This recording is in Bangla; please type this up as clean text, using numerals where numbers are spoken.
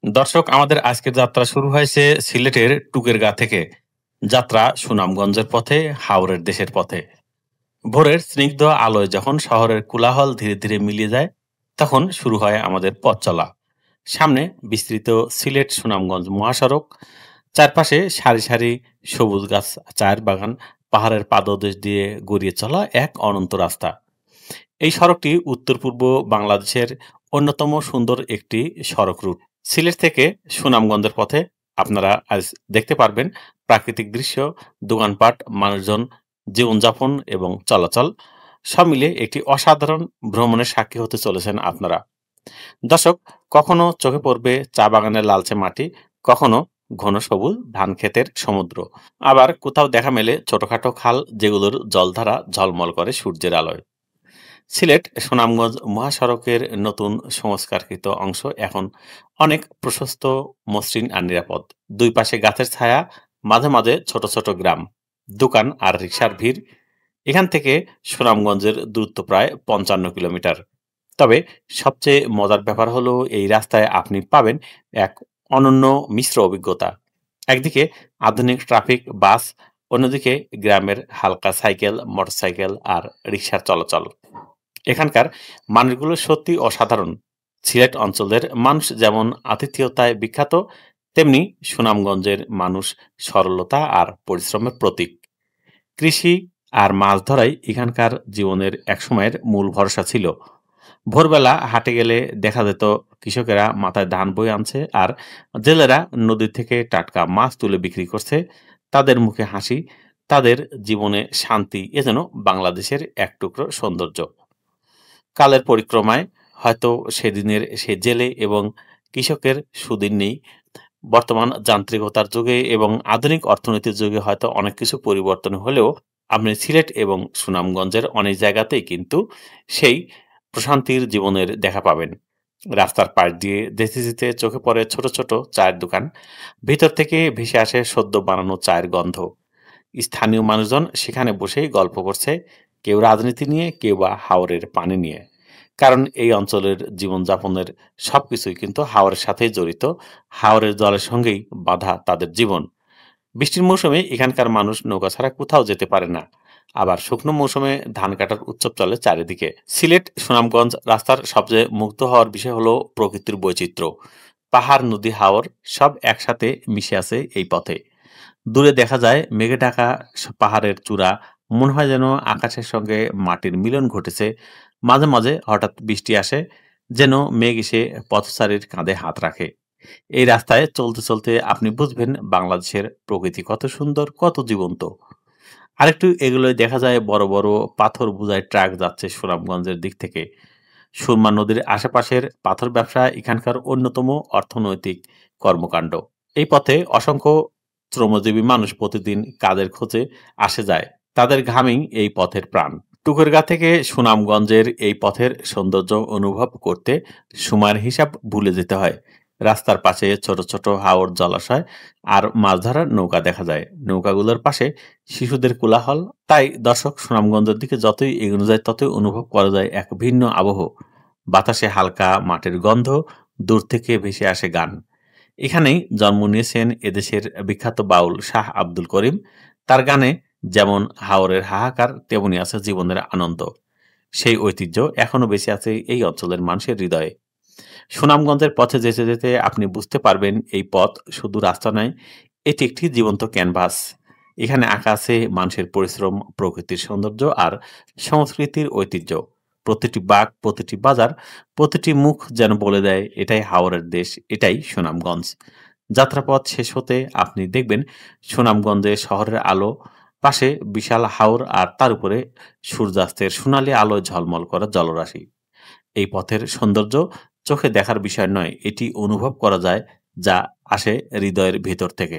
দর্শক, আমাদের আজকের যাত্রা শুরু হয়েছে সিলেটের টুকেরগাঁ থেকে। যাত্রা সুনামগঞ্জের পথে, হাওরের দেশের পথে। ভোরের স্নিগ্ধ আলোয় যখন শহরের কোলাহল ধীরে ধীরে মিলিয়ে যায়, তখন শুরু হয় আমাদের পথ চলা। সামনে বিস্তৃত সিলেট সুনামগঞ্জ মহাসড়ক, চারপাশে সারি সারি সবুজ গাছ, চায়ের বাগান, পাহাড়ের পাদদেশ দিয়ে গড়িয়ে চলা এক অনন্ত রাস্তা। এই সড়কটি উত্তর পূর্ব বাংলাদেশের অন্যতম সুন্দর একটি সড়ক রুট। সিলেট থেকে সুনামগঞ্জের পথে আপনারা আজ দেখতে পারবেন প্রাকৃতিক দৃশ্য, দোকানপাট, মানুষজন, জীবনযাপন এবং চলাচল সব মিলে একটি অসাধারণ ভ্রমণের সাক্ষী হতে চলেছেন আপনারা। দর্শক, কখনো চোখে পড়বে চা বাগানের লালচে মাটি, কখনো ঘন সবুজ ধান ক্ষেতের সমুদ্র, আবার কোথাও দেখা মেলে ছোটখাটো খাল যেগুলোর জলধারা ঝলমল করে সূর্যের আলোয়। সিলেট সুনামগঞ্জ মহাসড়কের নতুন সংস্কারকৃত অংশ এখন অনেক প্রশস্ত, মসৃণ আর নিরাপদ। দুই পাশে গাছের ছায়া, মাঝে মাঝে ছোট ছোট গ্রাম, দোকান আর রিকশার ভিড়। এখান থেকে সুনামগঞ্জের দূরত্ব প্রায় ৫৫ কিলোমিটার। তবে সবচেয়ে মজার ব্যাপার হলো এই রাস্তায় আপনি পাবেন এক অনন্য মিশ্র অভিজ্ঞতা। একদিকে আধুনিক ট্রাফিক, বাস, অন্যদিকে গ্রামের হালকা সাইকেল, মোটরসাইকেল আর রিকশার চলাচল। এখানকার মানুষগুলো সত্যি অসাধারণ। সিলেট অঞ্চলের মানুষ যেমন আতিথেয়তায় বিখ্যাত, তেমনি সুনামগঞ্জের মানুষ সরলতা আর পরিশ্রমের প্রতীক। কৃষি আর মাছ ধরাই এখানকার জীবনের একসময়ের মূল ভরসা ছিল। ভোরবেলা হাটে গেলে দেখা যেত কৃষকেরা মাথায় ধান বয়ে আনছে, আর জেলেরা নদী থেকে টাটকা মাছ তুলে বিক্রি করছে। তাদের মুখে হাসি, তাদের জীবনে শান্তি, এ যেন বাংলাদেশের এক টুকরো সৌন্দর্য। কালের পরিক্রমায় হয়তো সেদিনের সে জেলে এবং কৃষকের সুদিন নেই। বর্তমান যান্ত্রিকতার যুগে এবং আধুনিক অর্থনীতির যুগে হয়তো অনেক কিছু পরিবর্তন হলেও আপনি সিলেট এবং সুনামগঞ্জের অনেক জায়গাতেই কিন্তু সেই প্রশান্তির জীবনের দেখা পাবেন। রাস্তার পাশ দিয়ে যেতে যেতে চোখে পড়ে ছোট ছোট চায়ের দোকান, ভিতর থেকে ভেসে আসে সদ্য বানানো চায়ের গন্ধ। স্থানীয় মানুষজন সেখানে বসেই গল্প করছে, কেউ রাজনীতি নিয়ে, কেউ বা হাওরের পানি নিয়ে। কারণ এই অঞ্চলের জীবনযাপনের সবকিছুই কিন্তু হাওরের সাথেই জড়িত। হাওরের জলের সঙ্গেই বাঁধা তাদের জীবন। বৃষ্টির মৌসুমে এখানকার মানুষ নৌকা ছাড়া কোথাও যেতে পারে না। আবার শুকনো মৌসুমে ধান কাটার উৎসব চলে চারিদিকে। সিলেট সুনামগঞ্জ রাস্তার সবচেয়ে মুগ্ধ হওয়ার বিষয় হলো প্রকৃতির বৈচিত্র্য। পাহাড়, নদী, হাওর সব একসাথে মিশে আছে এই পথে। দূরে দেখা যায় মেঘে ঢাকা পাহাড়ের চূড়া, মনে হয় যেন আকাশের সঙ্গে মাটির মিলন ঘটেছে। মাঝে মাঝে হঠাৎ বৃষ্টি আসে, যেন মেঘ এসে পথচারীর কাঁধে হাত রাখে। এই রাস্তায় চলতে চলতে আপনি বুঝবেন বাংলাদেশের প্রকৃতি কত সুন্দর, কত জীবন্ত। আরেকটু এগুলোই দেখা যায় বড় বড় পাথর বোঝাই ট্রাক যাচ্ছে সুনামগঞ্জের দিক থেকে। সুরমা নদীর আশেপাশের পাথর ব্যবসা এখানকার অন্যতম অর্থনৈতিক কর্মকাণ্ড। এই পথে অসংখ্য শ্রমজীবী মানুষ প্রতিদিন কাজের খোঁজে আসে যায়। তাদের ঘামেই এই পথের প্রাণ। টুকুরগাঁ থেকে সুনামগঞ্জের এই পথের সৌন্দর্য অনুভব করতে সময়ের হিসাব ভুলে যেতে হয়। রাস্তার পাশে ছোট ছোট হাওর, জলাশয় আর মাছ ধরার নৌকা দেখা যায়। নৌকাগুলোর পাশে শিশুদের কোলাহল। তাই দর্শক, সুনামগঞ্জের দিকে যতই এগোনো যায় ততই অনুভব করা যায় এক ভিন্ন আবহ। বাতাসে হালকা মাটির গন্ধ, দূর থেকে ভেসে আসে গান। এখানেই জন্ম নিয়েছেন এদেশের বিখ্যাত বাউল শাহ আব্দুল করিম। তার গানে যেমন হাওরের হাহাকার, তেমনি আছে জীবনের আনন্দ। সেই ঐতিহ্য এখনো বেঁচে আছে এই অঞ্চলের মানুষের হৃদয়ে। সুনামগঞ্জের পথে যেতে যেতে আপনি বুঝতে পারবেন এই পথ শুধু রাস্তা নয়, এটি একটি জীবন্ত ক্যানভাস। এখানে আঁকা আছে মানুষের পরিশ্রম, প্রকৃতির সৌন্দর্য আর সংস্কৃতির ঐতিহ্য। প্রতিটি বাঁক, প্রতিটি বাজার, প্রতিটি মুখ যেন বলে দেয় এটাই হাওরের দেশ, এটাই সুনামগঞ্জ। যাত্রাপথ শেষ হতে আপনি দেখবেন সুনামগঞ্জে শহরের আলো, পাশে বিশাল হাওর, আর তার উপরে সূর্যাস্তের সোনালী আলোয় ঝলমল করা জলরাশি। এই পথের সৌন্দর্য চোখে দেখার বিষয় নয়, এটি অনুভব করা যায়, যা আসে হৃদয়ের ভেতর থেকে।